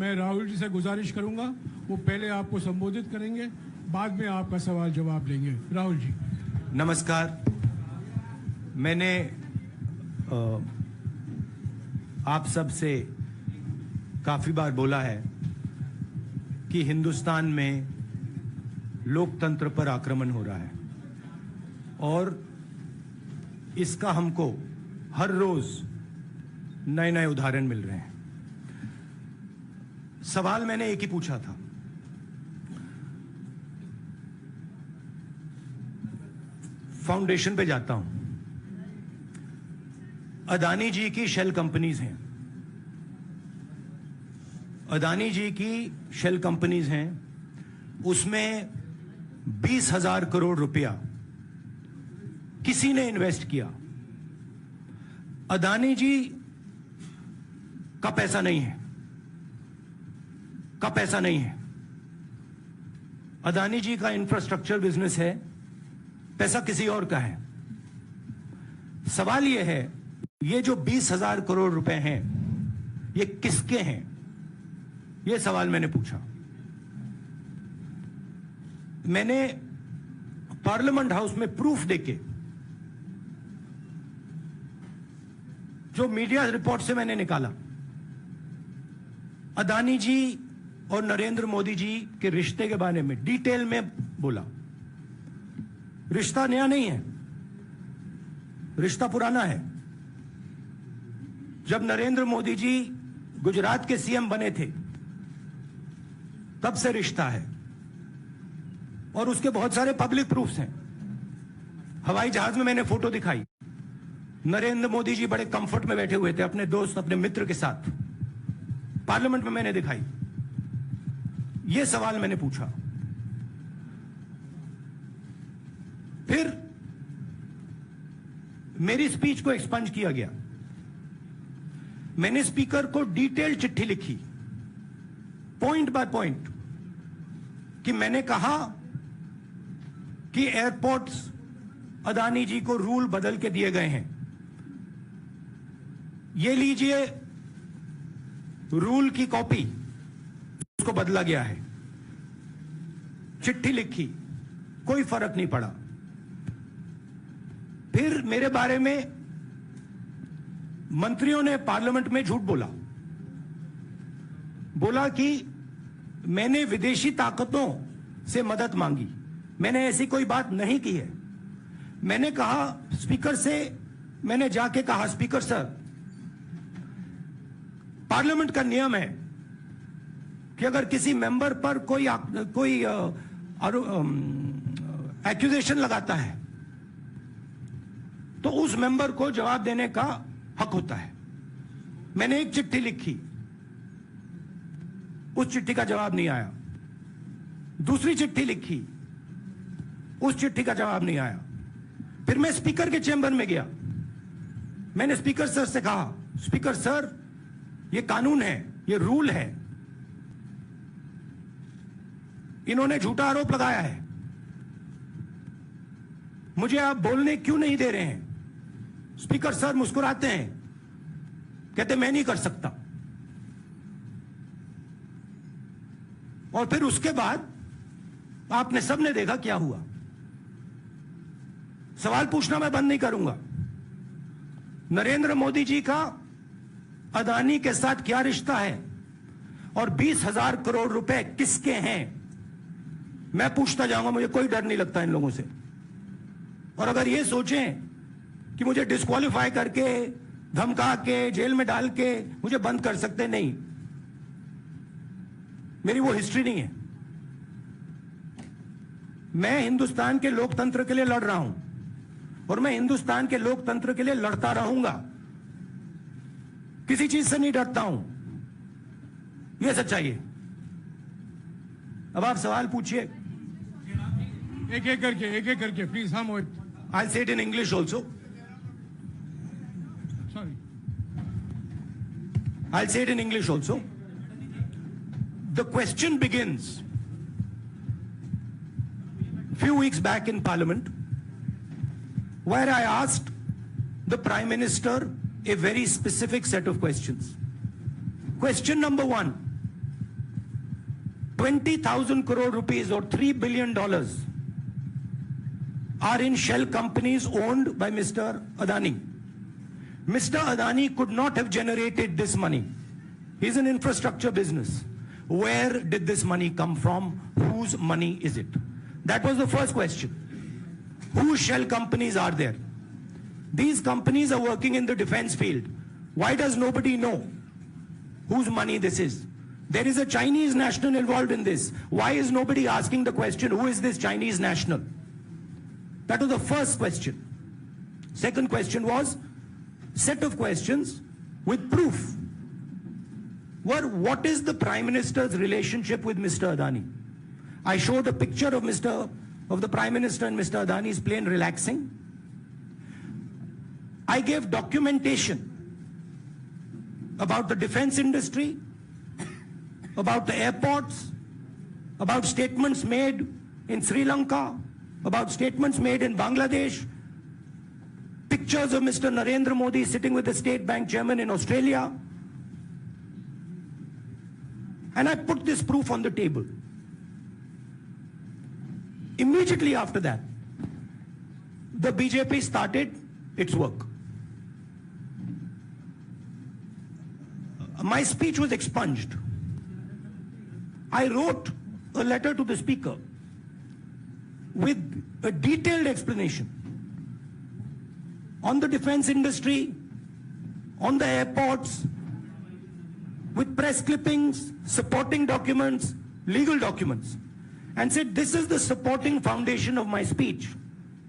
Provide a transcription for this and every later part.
मैं राहुल जी से गुजारिश करूंगा, वो पहले आपको संबोधित करेंगे, बाद में आपका सवाल जवाब लेंगे। राहुल जी। नमस्कार। मैंने आप सब से काफी बार बोला है कि हिंदुस्तान में लोकतंत्र पर आक्रमण हो रहा है और इसका हमको हर रोज नए नए उदाहरण मिल रहे हैं। सवाल मैंने एक ही पूछा था, फाउंडेशन पे जाता हूं, अदानी जी की शेल कंपनीज हैं, अदानी जी की शेल कंपनीज हैं, उसमें 20,000 करोड़ रुपया किसी ने इन्वेस्ट किया। अदानी जी का पैसा नहीं है, का पैसा नहीं है। अदानी जी का इंफ्रास्ट्रक्चर बिजनेस है, पैसा किसी और का है। सवाल यह है, ये जो 20,000 करोड़ रुपए हैं, ये किसके हैं? ये सवाल मैंने पूछा। मैंने पार्लियामेंट हाउस में प्रूफ देके, जो मीडिया रिपोर्ट से मैंने निकाला, अदानी जी और नरेंद्र मोदी जी के रिश्ते के बारे में डिटेल में बोला। रिश्ता नया नहीं है, रिश्ता पुराना है। जब नरेंद्र मोदी जी गुजरात के सीएम बने थे, तब से रिश्ता है और उसके बहुत सारे पब्लिक प्रूफ्स हैं। हवाई जहाज में मैंने फोटो दिखाई, नरेंद्र मोदी जी बड़े कंफर्ट में बैठे हुए थे अपने दोस्त, अपने मित्र के साथ। पार्लियामेंट में मैंने दिखाई। यह सवाल मैंने पूछा। फिर मेरी स्पीच को एक्सपंज किया गया। मैंने स्पीकर को डिटेल चिट्ठी लिखी, पॉइंट बाय पॉइंट, कि मैंने कहा कि एयरपोर्ट्स अदानी जी को रूल बदल के दिए गए हैं। ये लीजिए रूल की कॉपी, उसको बदला गया है। चिट्ठी लिखी, कोई फर्क नहीं पड़ा। फिर मेरे बारे में मंत्रियों ने पार्लियामेंट में झूठ बोला कि मैंने विदेशी ताकतों से मदद मांगी। मैंने ऐसी कोई बात नहीं की है। मैंने कहा स्पीकर से, मैंने जाके कहा, स्पीकर सर, पार्लियामेंट का नियम है कि अगर किसी मेंबर पर कोई एक्यूजेशन लगाता है तो उस मेंबर को जवाब देने का हक होता है। मैंने एक चिट्ठी लिखी, उस चिट्ठी का जवाब नहीं आया। दूसरी चिट्ठी लिखी, उस चिट्ठी का जवाब नहीं आया। फिर मैं स्पीकर के चेंबर में गया। मैंने स्पीकर सर से कहा, स्पीकर सर, ये कानून है, ये रूल है, इन्होंने झूठा आरोप लगाया है, मुझे आप बोलने क्यों नहीं दे रहे हैं? स्पीकर सर मुस्कुराते हैं, कहते मैं नहीं कर सकता। और फिर उसके बाद आपने सबने देखा क्या हुआ। सवाल पूछना मैं बंद नहीं करूंगा। नरेंद्र मोदी जी का अदानी के साथ क्या रिश्ता है और 20,000 करोड़ रुपए किसके हैं, मैं पूछता जाऊंगा। मुझे कोई डर नहीं लगता इन लोगों से। और अगर ये सोचें कि मुझे डिस्क्वालीफाई करके, धमका के, जेल में डाल के मुझे बंद कर सकते, नहीं, मेरी वो हिस्ट्री नहीं है। मैं हिंदुस्तान के लोकतंत्र के लिए लड़ रहा हूं और मैं हिंदुस्तान के लोकतंत्र के लिए लड़ता रहूंगा। किसी चीज से नहीं डरता हूं, यह सच्चाई है। अब आप सवाल पूछिए। एक एक करके प्लीज। हम I'll say it in English also. Sorry. I'll say it in English also. The question begins few weeks back in Parliament, where I asked the Prime Minister a very specific set of questions. Question number one, 20,000 crore rupees or $3 billion are in shell companies owned by Mr. Adani. Mr. Adani could not have generated this money. He's an infrastructure business. Where did this money come from? Whose money is it? That was the first question. Whose shell companies are there? These companies are working in the defense field. Why does nobody know whose money this is? There is a Chinese national involved in this. Why is nobody asking the question, who is this Chinese national? That was the first question. Second question was, set of questions with proof. What is the Prime Minister's relationship with Mr. Adani? I showed a picture of the Prime Minister and Mr. Adani's plane relaxing. I gave documentation about the defense industry, about the airports, about statements made in Sri Lanka, about statements made in Bangladesh, pictures of Mr. Narendra Modi sitting with the State Bank chairman in Australia. And I put this proof on the table. Immediately after that, the BJP started its work. My speech was expunged. I wrote a letter to the Speaker with a detailed explanation on the defense industry, on the airports, with press clippings, supporting documents, legal documents, and said, this is the supporting foundation of my speech.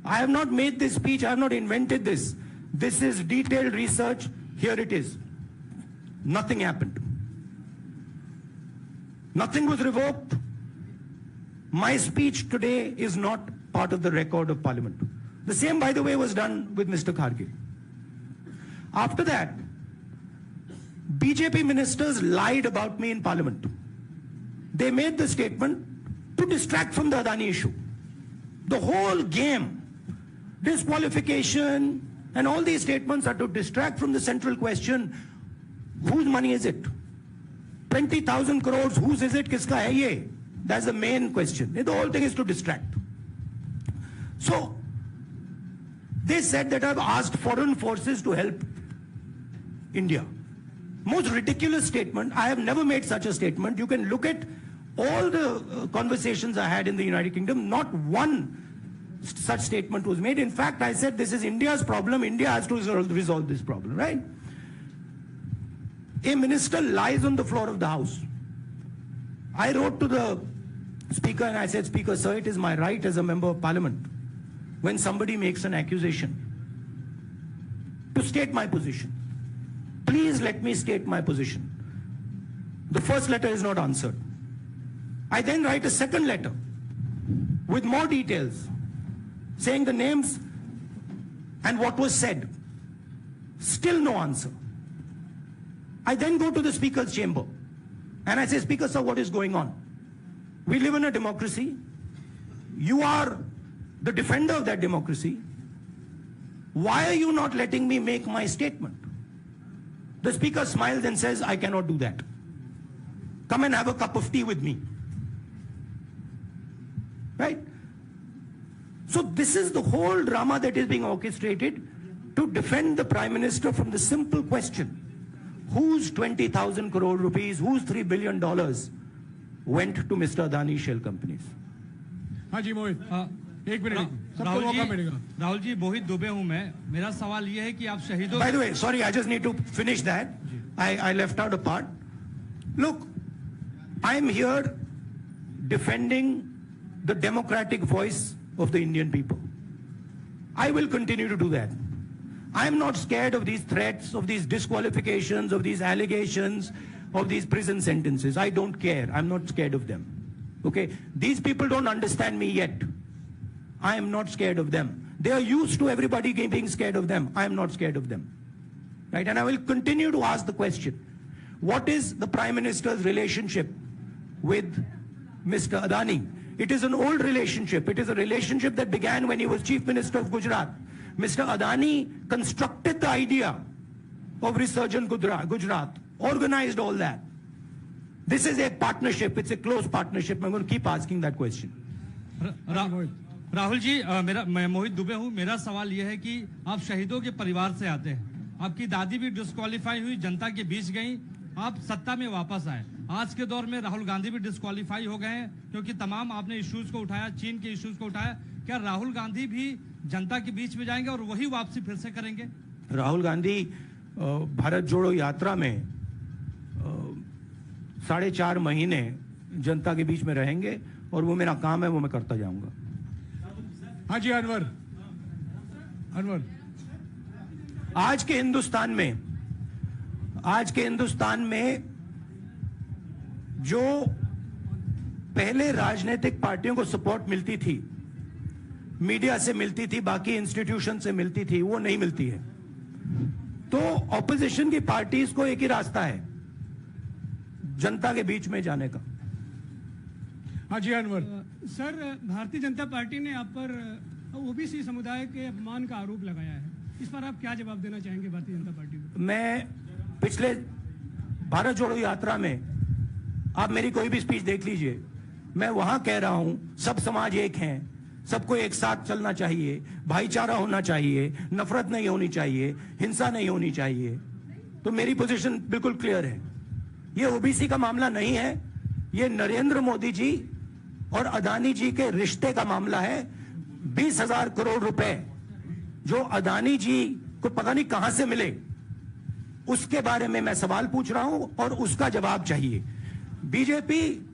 I have not made this speech, I have not invented this. This is detailed research, here it is. Nothing happened. Nothing was revoked. My speech today is not part of the record of Parliament. The same, by the way, was done with Mr. Kharge. After that, BJP ministers lied about me in Parliament. They made the statement to distract from the Adani issue. The whole game, disqualification, and all these statements are to distract from the central question, whose money is it? 20,000 crores, whose is it? Kiska hai ye? That's the main question. The whole thing is to distract. So, they said that I've asked foreign forces to help India. Most ridiculous statement. I have never made such a statement. You can look at all the conversations I had in the United Kingdom. Not one such statement was made. In fact, I said this is India's problem. India has to resolve this problem, right? A minister lies on the floor of the House. I wrote to the Speaker and I said, Speaker, sir, it is my right as a member of Parliament, when somebody makes an accusation, to state my position. Please let me state my position. The first letter is not answered. I then write a second letter with more details, saying the names and what was said. Still no answer. I then go to the Speaker's chamber and I say, Speaker, sir, what is going on? We live in a democracy. You are the defender of that democracy. Why are you not letting me make my statement? The Speaker smiles and says, I cannot do that. Come and have a cup of tea with me. Right? So this is the whole drama that is being orchestrated to defend the Prime Minister from the simple question, whose 20,000 crore rupees, whose $3 billion went to Mr. Adani shell companies? हाँ जी मोहित, एक minute सबको मौका मिलेगा. राहुल जी, मोहित दुबे हूं मैं. मेरा सवाल ये है कि आप शहीदों. By the way, sorry, I just need to finish that. I left out a part. Look, I'm here defending the democratic voice of the Indian people. I will continue to do that. I'm not scared of these threats, of these disqualifications, of these allegations, of these prison sentences. I don't care. I'm not scared of them. Okay? These people don't understand me yet. I am not scared of them. They are used to everybody being scared of them. I am not scared of them. Right? And I will continue to ask the question, what is the Prime Minister's relationship with Mr. Adani? It is an old relationship. It is a relationship that began when he was Chief Minister of Gujarat. Mr. Adani constructed the idea of Resurgent Gujarat, organized all that. This is a partnership. It's a close partnership. I'm going to keep asking that question. Rahul ji, मैं मोहित दुबे हूं। मेरा सवाल यह है कि आप शहीदों के परिवार से आते हैं। आपकी दादी भी डिस्क्वालीफाई हुई, जनता के बीच गई, आप सत्ता में वापस आए। आज के दौर में राहुल गांधी भी डिस्क्वालीफाई हो गए हैं क्योंकि तमाम आपने इश्यूज को उठाया, चीन के इश्यूज को उठाया। क्या राहुल गांधी भी जनता के बीच में जाएंगे और वही वापसी फिर से करेंगे? राहुल गांधी भारत जोड़ो यात्रा में 4.5 महीने जनता के बीच में रहेंगे और वो मेरा काम है, वो मैं करता जाऊंगा। हाँ जी, अनवर। आज के हिंदुस्तान में जो पहले राजनीतिक पार्टियों को सपोर्ट मिलती थी, मीडिया से मिलती थी, बाकी इंस्टीट्यूशन से मिलती थी, वो नहीं मिलती है। तो ऑपोजिशन की पार्टीज को एक ही रास्ता है, जनता के बीच में जाने का। हाँ जी, अनवर। सर, भारतीय जनता पार्टी ने आप पर ओबीसी समुदाय के अपमान का आरोप लगाया है। इस पर आप क्या जवाब देना चाहेंगे भारतीय जनता पार्टी को? मैं पिछले भारत जोड़ो यात्रा में, आप मेरी कोई भी स्पीच देख लीजिए, मैं वहां कह रहा हूं सब समाज एक हैं, सबको एक साथ चलना चाहिए, भाईचारा होना चाहिए, नफरत नहीं होनी चाहिए, हिंसा नहीं होनी चाहिए। तो मेरी पोजीशन बिल्कुल क्लियर है। ये ओबीसी का मामला नहीं है, ये नरेंद्र मोदी जी और अदानी जी के रिश्ते का मामला है। 20,000 करोड़ रुपए जो अदानी जी को पता नहीं कहां से मिले, उसके बारे में मैं सवाल पूछ रहा हूं और उसका जवाब चाहिए। बीजेपी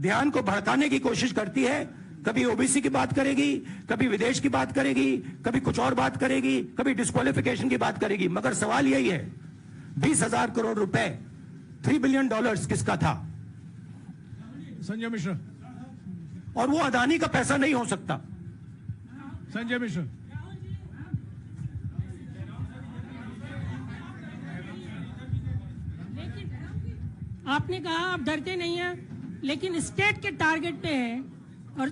ध्यान को भड़काने की कोशिश करती है, कभी ओबीसी की बात करेगी, कभी विदेश की बात करेगी, कभी कुछ और बात करेगी, कभी डिस्क्वालिफिकेशन की बात करेगी, मगर सवाल यही है 20,000 करोड़ रुपए, $3 बिलियन किसका था? संजय मिश्रा। और वो अदानी का पैसा नहीं हो सकता। संजय मिश्रा। आपने कहा आप डरते नहीं हैं, लेकिन स्टेट के टारगेट पे है और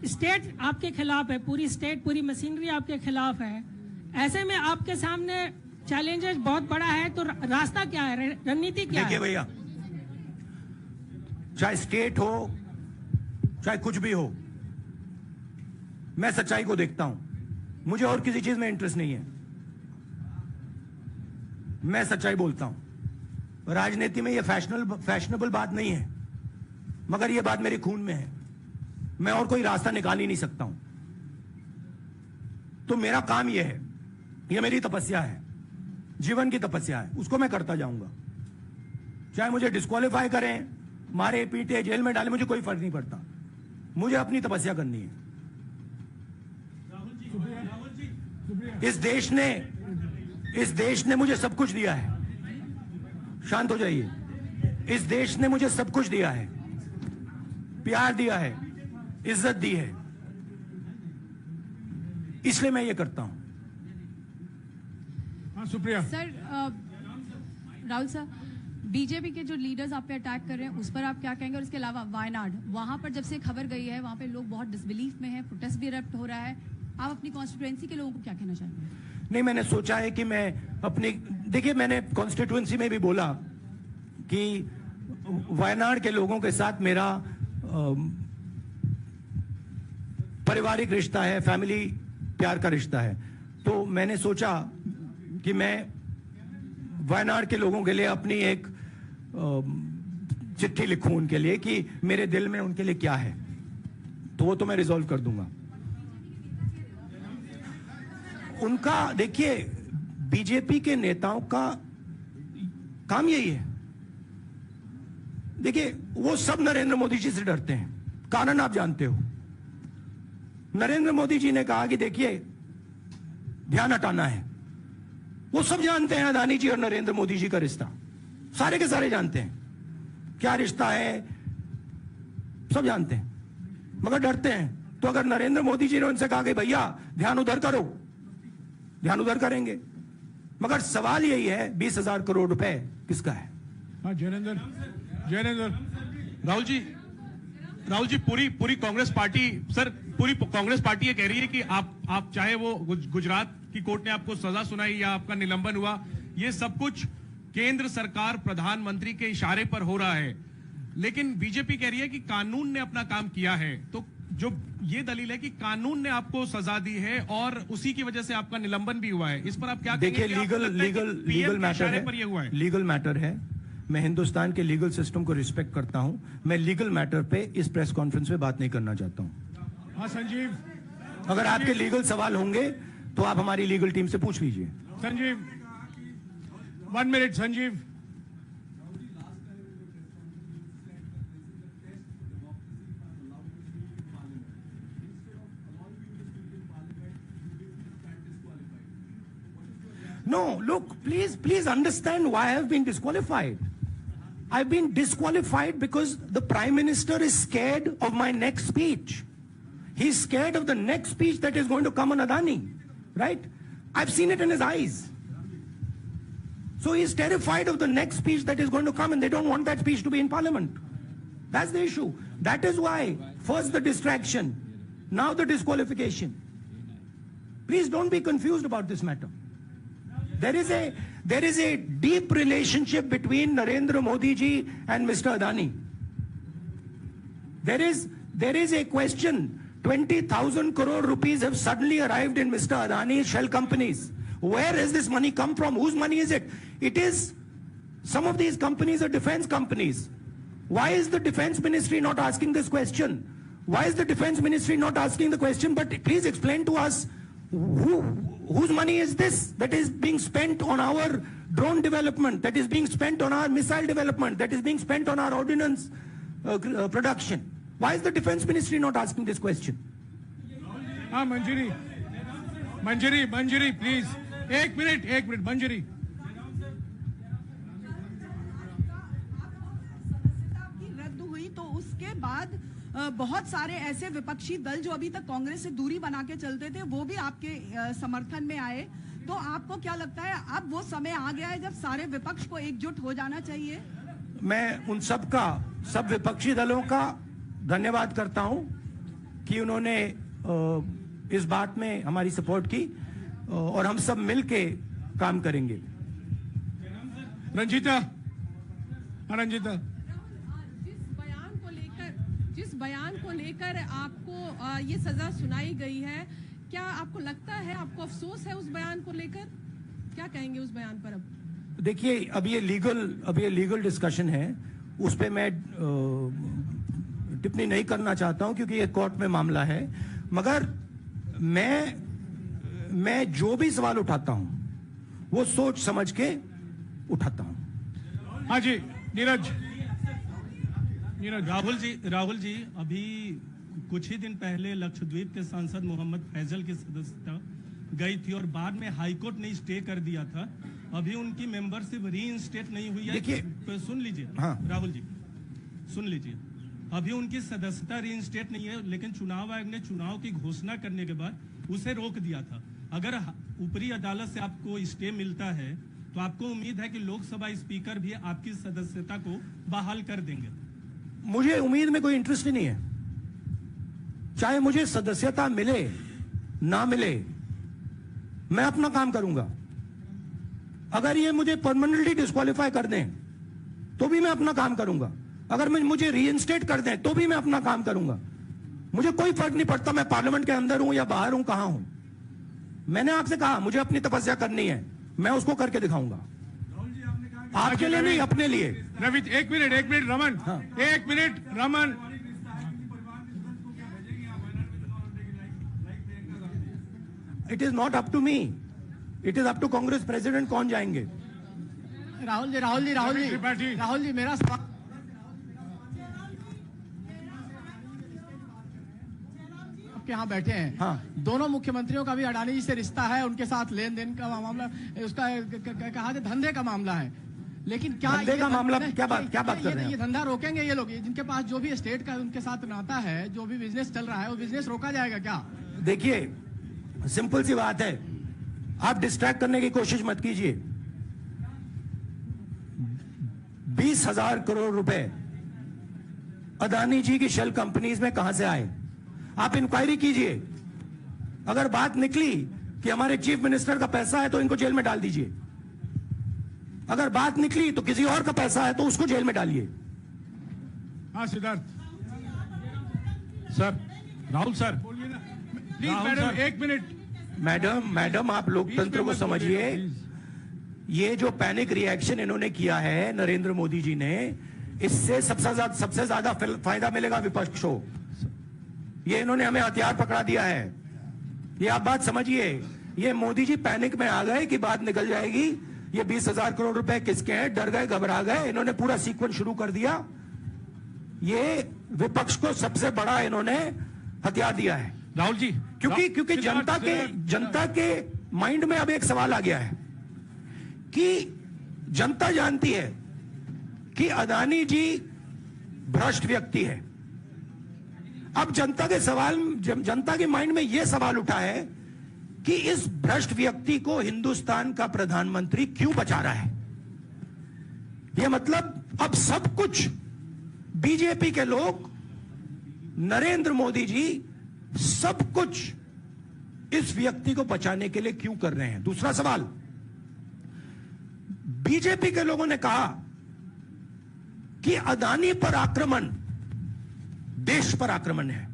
स्टेट आपके खिलाफ है, पूरी स्टेट, पूरी मशीनरी आपके खिलाफ है। ऐसे में आपके सामने चैलेंजेस बहुत बड़ा है, तो रास्ता क्या है, रणनीति क्या है? देखिए भैया, चाहे स्टेट हो चाहे कुछ भी हो, मैं सच्चाई को देखता हूं। मुझे और किसी चीज में इंटरेस्ट नहीं है, मैं सच्चाई बोलता हूं। राजनीति में ये फैशनेबल बात नहीं है, मगर ये बात मेरे खून में है। मैं और कोई रास्ता निकाल ही नहीं सकता हूं। तो मेरा काम यह है, यह मेरी तपस्या है, जीवन की तपस्या है, उसको मैं करता जाऊंगा। चाहे मुझे डिस्क्वालीफाई करें, मारे पीटे, जेल में डाले, मुझे कोई फर्क नहीं पड़ता। मुझे अपनी तपस्या करनी है। इस देश ने मुझे सब कुछ दिया है। शांत हो जाइए। इस देश ने मुझे सब कुछ दिया है, प्यार दिया है, इज्जत दी है, इसलिए मैं ये करता हूं। हाँ, Supriya. Sir, Rahul sir, BJP के जो लीडर्स आप पे अटैक कर रहे हैं उस पर आप क्या कहेंगे? और इसके अलावा वायनाड, वहां पर जब से खबर गई है, वहां पे लोग बहुत डिसबिलीफ में हैं, प्रोटेस्ट भी इरप्ट हो रहा है। आप अपनी कॉन्स्टिट्यूएंसी के लोगों को क्या कहना चाहेंगे? नहीं, मैंने सोचा है कि मैं अपनी, देखिए मैंने कॉन्स्टिट्यूएंसी में भी बोला कि वायनाड के लोगों के साथ मेरा पारिवारिक रिश्ता है, फैमिली प्यार का रिश्ता है। तो मैंने सोचा कि मैं वायनाड के लोगों के लिए अपनी एक चिट्ठी लिखूं उनके लिए कि मेरे दिल में उनके लिए क्या है, तो वो तो मैं रिजॉल्व कर दूंगा। उनका, देखिए, बीजेपी के नेताओं का काम यही है। देखिए, वो सब नरेंद्र मोदी जी से डरते हैं, कारण आप जानते हो। नरेंद्र मोदी जी ने कहा कि देखिए ध्यान हटाना है। वो सब जानते हैं अदानी जी और नरेंद्र मोदी जी का रिश्ता, सारे के सारे जानते हैं क्या रिश्ता है, सब जानते हैं, मगर डरते हैं। तो अगर नरेंद्र मोदी जी ने उनसे कहा कि भैया ध्यान उधर करो, ध्यान उधर करेंगे। मगर सवाल यही है 20,000 करोड़ रुपए किसका है? हाँ, जयनेंद्र। राहुल जी, पूरी कांग्रेस पार्टी, सर, पूरी कांग्रेस पार्टी ये कह रही है कि आप चाहे वो गुजरात की कोर्ट ने आपको सजा सुनाई या आपका निलंबन हुआ, ये सब कुछ केंद्र सरकार प्रधानमंत्री के इशारे पर हो रहा है, लेकिन बीजेपी कह रही है कि कानून ने अपना काम किया है। तो जो ये दलील है कि कानून ने आपको सजा दी है और उसी की वजह से आपका निलंबन भी हुआ है, इस पर आप क्या देखिए, कहेंगे? आपको लगता है कि लीगल PM के मैटर इशारे पर ये हुआ है, है? लीगल मैटर है। मैं हिंदुस्तान के लीगल सिस्टम को रिस्पेक्ट करता हूं। मैं लीगल मैटर पे इस प्रेस कॉन्फ्रेंस में बात नहीं करना चाहता हूं। हाँ संजीव, अगर आपके लीगल सवाल होंगे तो आप हमारी लीगल टीम से पूछ लीजिए। Sanjeev 1 minute Sanjeev. No, look, please understand why I have been disqualified. I've been disqualified because the Prime Minister is scared of my next speech. He's scared of the next speech that is going to come on Adani, right? I've seen it in his eyes. So he's terrified of the next speech that is going to come, and they don't want that speech to be in Parliament. That's the issue. That is why, first the distraction, now the disqualification. Please don't be confused about this matter. There is a deep relationship between Narendra Modi ji and Mr. Adani. There is a question. 20,000 crore rupees have suddenly arrived in Mr. Adani's shell companies. Where has this money come from? Whose money is it? Some of these companies are defense companies. Why is the defense ministry not asking this question? Why is the defense ministry not asking the question? But please explain to us, whose money is this that is being spent on our drone development, that is being spent on our missile development, that is being spent on our ordnance production? Why is the defense ministry not asking this question? हाँ मंजरी please, एक minute मंजरी। रद्द हुई तो उसके बाद बहुत सारे ऐसे विपक्षी दल जो अभी तक कांग्रेस से दूरी बना के चलते थे, वो भी आपके समर्थन में आए। तो आपको क्या लगता है अब वो समय आ गया है जब सारे विपक्ष को एकजुट हो जाना चाहिए? मैं उन सब विपक्षी दलों का धन्यवाद करता हूं कि उन्होंने इस बात में हमारी सपोर्ट की और हम सब मिलके काम करेंगे। रंजीता, जिस बयान को लेकर आपको ये सजा सुनाई गई है, क्या आपको लगता है, आपको अफसोस है उस बयान को लेकर? क्या कहेंगे उस बयान पर? अब देखिए, अब ये लीगल डिस्कशन है, उस पे मैं टिप्पणी नहीं करना चाहता हूं क्योंकि ये कोर्ट में मामला है। मगर मैं जो भी सवाल उठाता हूं वो सोच समझ के उठाता हूं। हाँ जी, नीरज। राहुल जी, अभी कुछ ही दिन पहले लक्षद्वीप के सांसद मोहम्मद फैजल की सदस्यता गई थी और बाद में हाईकोर्ट ने स्टे कर दिया था। अभी उनकी मेंबरशिप रीइंस्टेट नहीं हुई है। देखिए, सुन लीजिए। हाँ। राहुल जी सुन लीजिए, अभी उनकी सदस्यता रीइंस्टेट नहीं है, लेकिन चुनाव आयोग ने चुनाव की घोषणा करने के बाद उसे रोक दिया था। अगर ऊपरी अदालत से आपको स्टे मिलता है तो आपको उम्मीद है कि लोकसभा स्पीकर भी आपकी सदस्यता को बहाल कर देंगे? मुझे उम्मीद में कोई इंटरेस्ट ही नहीं है। चाहे मुझे सदस्यता मिले ना मिले, मैं अपना काम करूंगा। अगर ये मुझे परमानेंटली डिस्क्वालीफाई कर दें तो भी मैं अपना काम करूंगा। अगर मुझे रीइंस्टेट कर दें तो भी मैं अपना काम करूंगा। मुझे कोई फर्क नहीं पड़ता मैं पार्लियामेंट के अंदर हूं या बाहर हूं, कहां हूं। मैंने आपसे कहा मुझे अपनी तपस्या करनी है, मैं उसको करके दिखाऊंगा। आपके लिए नहीं, अपने लिए। रवि, एक मिनट रमन। हाँ। एक minute Raman. It is not up to me, it is up to Congress president कौन जाएंगे। राहुल जी मेरा सवाल, आपके यहाँ बैठे हैं। हाँ। दोनों मुख्यमंत्रियों का भी अडानी जी से रिश्ता है, उनके साथ लेन देन का मामला, उसका कहा धंधे का मामला है। लेकिन क्या धंधे का मामला, क्या बात कर रहे हैं? ये धंधा रोकेंगे ये लोग? जिनके पास जो भी स्टेट का उनके साथ नाता है, जो भी बिजनेस चल रहा है, वो बिजनेस रोका जाएगा क्या? देखिए, सिंपल सी बात है, आप डिस्ट्रैक्ट करने की कोशिश मत कीजिए। 20,000 करोड़ रुपए अदानी जी की शेल कंपनीज में कहां से आए? आप इंक्वायरी कीजिए। अगर बात निकली कि हमारे चीफ मिनिस्टर का पैसा है तो इनको जेल में डाल दीजिए। अगर बात निकली तो किसी और का पैसा है तो उसको जेल में डालिए। हाँ Siddharth sir, Rahul sir, please madam, एक मिनट। मैडम आप लोकतंत्र को समझिए। ये जो पैनिक रिएक्शन इन्होंने किया है नरेंद्र मोदी जी ने, इससे सबसे ज्यादा फायदा मिलेगा विपक्ष को। ये इन्होंने हमें हथियार पकड़ा दिया है। ये आप बात समझिए। ये मोदी जी पैनिक में आ गए कि बात निकल जाएगी, ये 20,000 करोड़ रुपए किसके हैं, डर गए, घबरा गए। इन्होंने पूरा सीक्वेंस शुरू कर दिया। ये विपक्ष को सबसे बड़ा इन्होंने हथियार दिया है राहुल जी, क्योंकि जनता के माइंड में अब एक सवाल आ गया है कि जनता जानती है कि अदानी जी भ्रष्ट व्यक्ति है। अब जनता के माइंड में यह सवाल उठा है कि इस भ्रष्ट व्यक्ति को हिंदुस्तान का प्रधानमंत्री क्यों बचा रहा है। यह मतलब अब सब कुछ बीजेपी के लोग, नरेंद्र मोदी जी सब कुछ इस व्यक्ति को बचाने के लिए क्यों कर रहे हैं। दूसरा सवाल, बीजेपी के लोगों ने कहा कि अदानी पर आक्रमण देश पर आक्रमण है।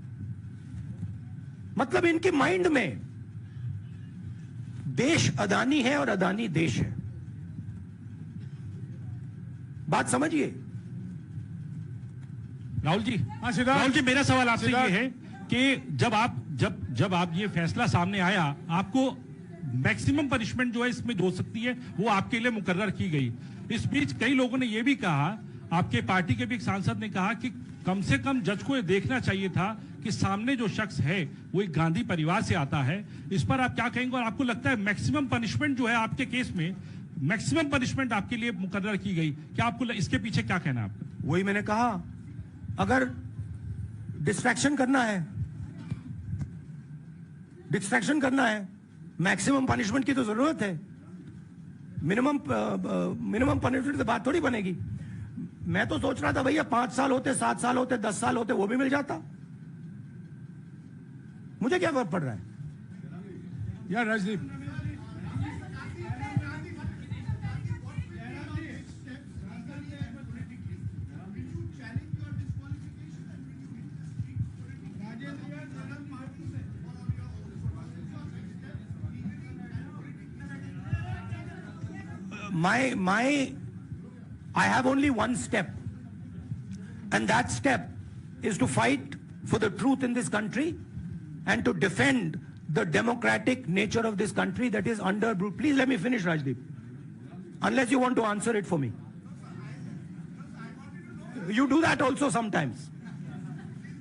मतलब इनके माइंड में देश अदानी है और अदानी देश है। बात समझिए राहुल जी, मेरा सवाल आपसे ये है कि जब आप ये फैसला सामने आया, आपको मैक्सिमम पनिशमेंट जो है इसमें हो सकती है वो आपके लिए मुकर्रर की गई। इस बीच कई लोगों ने ये भी कहा, आपके पार्टी के भी एक सांसद ने कहा कि कम से कम जज को ये देखना चाहिए था कि सामने जो शख्स है वो एक गांधी परिवार से आता है। इस पर आप क्या कहेंगे? और आपको लगता है मैक्सिमम पनिशमेंट जो है आपके केस में, मैक्सिमम पनिशमेंट आपके लिए मुकर्रर की गई, क्या आपको इसके पीछे क्या कहना है आपका? वही मैंने कहा, अगर डिस्ट्रैक्शन करना है, मैक्सिमम पनिशमेंट की तो जरूरत है। मिनिमम पनिशमेंट से बात थोड़ी बनेगी। मैं तो सोच रहा था भैया 5 साल होते, 7 साल होते, 10 साल होते, वो भी मिल जाता। मुझे क्या फर्क पड़ रहा है यार Rajdeep. I have only one step, and that step is to fight for the truth in this country and to defend the democratic nature of this country that is under. Please let me finish, Rajdeep, unless you want to answer it for me. You do that also sometimes.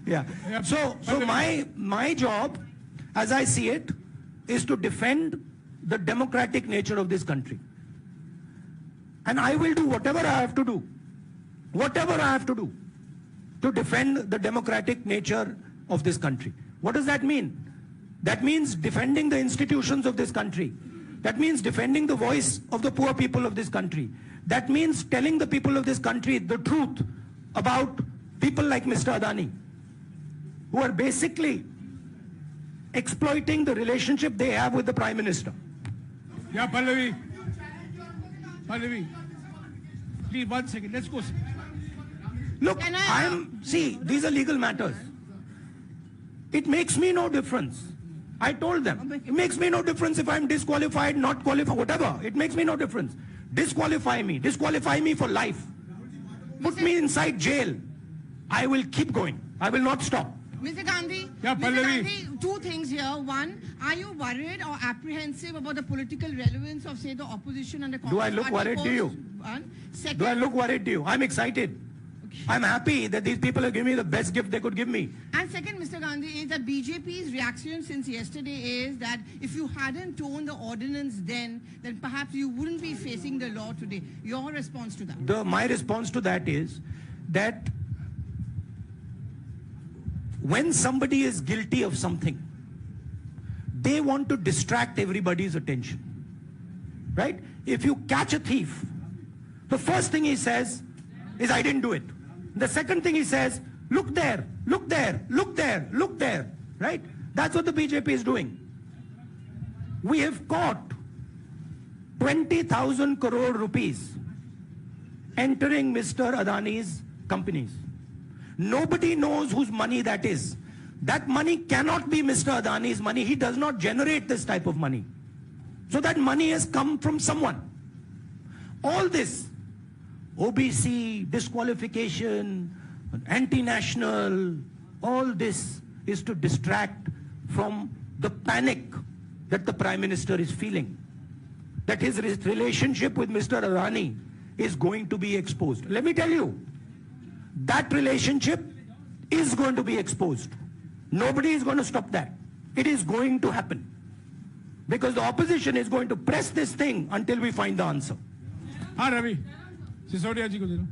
Yeah. So my job, as I see it, is to defend the democratic nature of this country. And I will do whatever I have to do to defend the democratic nature of this country. What does that mean? That means defending the institutions of this country. That means defending the voice of the poor people of this country. That means telling the people of this country the truth about people like Mr. Adani, who are basically exploiting the relationship they have with the Prime Minister. Yeah, Pallavi, please 1 second. Let's go. Look, see, these are legal matters. It makes me no difference. I told them, it makes me no difference if I'm disqualified, not qualified, whatever. It makes me no difference. Disqualify me for life. Put me inside jail. I will keep going. I will not stop. Mr. Gandhi, Yeah, Pallavi. Gandhi, 2 things here. One, are you worried or apprehensive about the political relevance of, say, the opposition and the Congress? Do I look worried to you? One. Second, Do I look worried to you? I'm excited. I'm happy that these people are giving me the best gift they could give me. And second, Mr. Gandhi, is that BJP's reaction since yesterday is that if you hadn't torn the ordinance then perhaps you wouldn't be facing the law today. Your response to that? My response to that is that when somebody is guilty of something, they want to distract everybody's attention. Right? If you catch a thief, the first thing he says is, I didn't do it. The second thing he says, look there, look there, look there, look there. Right? That's what the BJP is doing. We have caught 20,000 crore rupees entering Mr. Adani's companies. Nobody knows whose money that is. That money cannot be Mr. Adani's money. He does not generate this type of money. So that money has come from someone. All this, OBC, disqualification, anti-national, all this is to distract from the panic that the Prime Minister is feeling, that his relationship with Mr. Adani is going to be exposed. Let me tell you, that relationship is going to be exposed. Nobody is going to stop that. It is going to happen. Because the opposition is going to press this thing until we find the answer. हाँ रवि सिसोदिया जी को दे दो।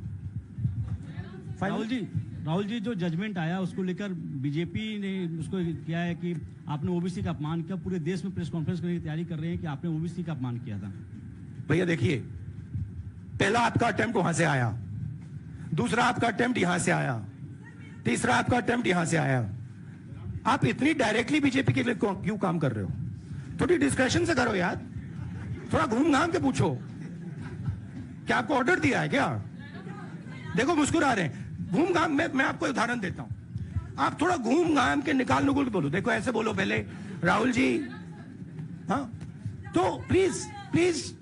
राहुल जी जो judgement आया उसको लेकर BJP ने उसको किया है कि आपने ओबीसी का अपमान किया, पूरे देश में प्रेस कॉन्फ्रेंस करने की तैयारी कर रहे हैं कि आपने ओबीसी का अपमान किया था। भैया देखिए, पहला आपका अटेम्प्ट वहां से आया, दूसरा आपका अटेम्प्ट यहां से आया, तीसरा आपका अटेम्प्ट यहां से आया। आप इतनी डायरेक्टली बीजेपी के लिए क्यों काम कर रहे हो? थोड़ी डिस्कशन से करो यार, थोड़ा घूम घाम के पूछो। क्या आपको ऑर्डर दिया है क्या? देखो मुस्कुरा रहे हैं। घूम घाम मैं आपको उदाहरण देता हूं, आप थोड़ा घूम घाम के निकाल नुकुल के बोलो। देखो ऐसे बोलो पहले, राहुल जी, हाँ तो please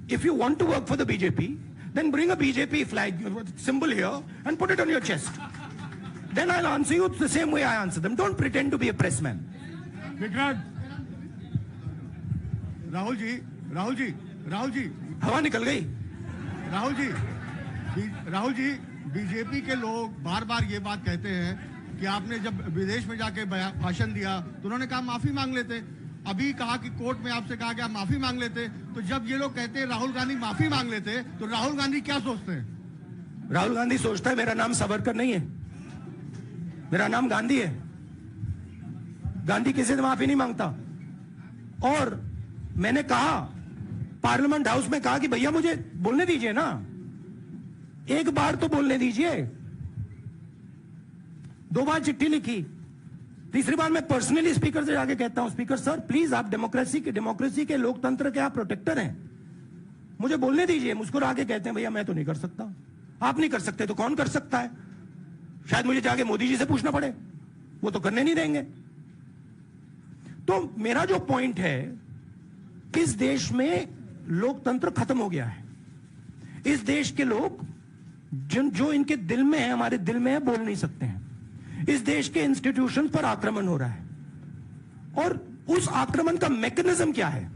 if you want to work for the BJP, then bring a BJP flag symbol here and put it on your chest. Then I'll answer you the same way I answer them. Don't pretend to be a pressman. Vikrant, Rahul ji हवा निकल गई। Rahul ji, BJP के लोग बार बार ये बात कहते हैं कि आपने जब विदेश में जाके भाषण दिया तो उन्होंने कहा माफी मांग लेते, अभी कहा कि कोर्ट में आपसे कहा गया माफी मांग लेते। तो जब ये लोग कहते हैं राहुल गांधी माफी मांग लेते, तो राहुल गांधी क्या सोचते हैं? राहुल गांधी सोचता है मेरा नाम सावरकर नहीं है, मेरा नाम गांधी है। गांधी किसी से माफी नहीं मांगता। और मैंने कहा पार्लियामेंट हाउस में, कहा कि भैया मुझे बोलने दीजिए ना, एक बार तो बोलने दीजिए। 2 बार चिट्ठी लिखी, तीसरी बार मैं पर्सनली स्पीकर से जाके कहता हूं, स्पीकर सर प्लीज, आप डेमोक्रेसी के लोकतंत्र के आप प्रोटेक्टर हैं, मुझे बोलने दीजिए। मुस्कुरा के कहते हैं भैया मैं तो नहीं कर सकता। आप नहीं कर सकते तो कौन कर सकता है? शायद मुझे जाके मोदी जी से पूछना पड़े, वो तो करने नहीं देंगे। तो मेरा जो पॉइंट है, इस देश में लोकतंत्र खत्म हो गया है। इस देश के लोग जो इनके दिल में है, हमारे दिल में है, बोल नहीं सकते हैं। इस देश के इंस्टीट्यूशन पर आक्रमण हो रहा है। और उस आक्रमण का मैकेनिज्म क्या है?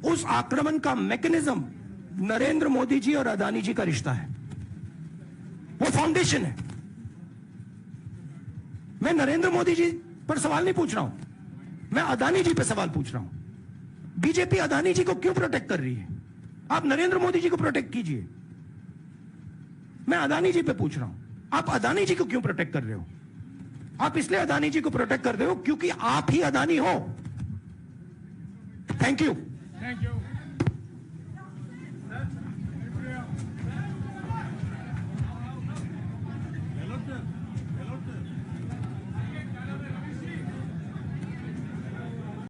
उस आक्रमण का मैकेनिज्म नरेंद्र मोदी जी और अदानी जी का रिश्ता है, वो फाउंडेशन है। मैं नरेंद्र मोदी जी पर सवाल नहीं पूछ रहा हूं, मैं अदानी जी पर सवाल पूछ रहा हूं। बीजेपी अदानी जी को क्यों प्रोटेक्ट कर रही है? आप नरेंद्र मोदी जी को प्रोटेक्ट कीजिए। मैं अदानी जी पे पूछ रहा हूं, आप अदानी जी को क्यों प्रोटेक्ट कर रहे हो? आप इसलिए अदानी जी को प्रोटेक्ट कर रहे हो क्योंकि आप ही अदानी हो। Thank you.